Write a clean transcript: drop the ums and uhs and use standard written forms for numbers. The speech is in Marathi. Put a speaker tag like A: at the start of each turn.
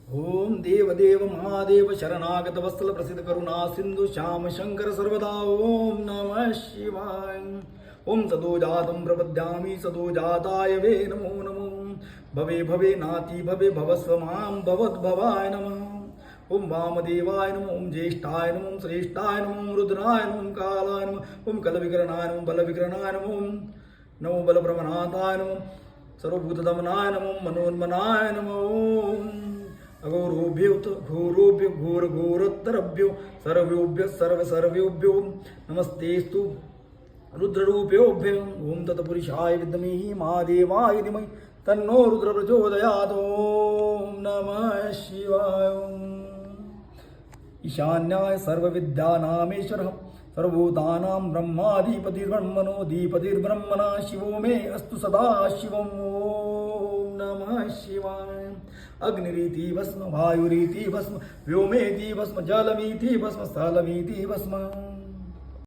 A: ओम देवदेव महादेव शरणागत वत्सल प्रसिद्ध करुणा सिंधु श्याम शंकर सर्वदा ओम नमः शिवाय ओम सदोजातं प्रपद्यामि सदोजाताय वे नमो नमो भवे भवे नाति भवे भवस्व मां भवद्भवाय नमः ओम वामदेवाय नमः ओम ज्येष्ठाय नमः ओम श्रेष्ठाय नमः ओम रुद्राय नमः ओम कालाय नमः ओम कलविकरणाय नमः बलविकरणाय नमः ओम नमो बलप्रवणाताय नमः सर्वभूतदमनाय नमः मनोन्मनाय नमः ओम अघोरोभ्यो घोरोभ्यो घोर घोरोत्तरभ्यो सर्वभ्यो सर्व सर्वेभ्यो नमस्तेस्तु रुद्ररूपेभ्यो ओम तत्पुरुषाय विद्महे महादेवाय धीमहि तन्नो रुद्र प्रचोदयात् ओम नमः शिवाय ईशान्याय सर्वविद्यानामेश्वरः सर्वभूतानां ब्रह्माधिपतिर्ब्रह्मणोऽधिपतिर्ब्रह्मणा शिवो मे अस्तु सदा शिवम् ओम नमः शिवाय अग्निरीति भस्म वायुरीति भस्म व्योमेति भस्म जलमीति भस्म स्थलमीति भस्म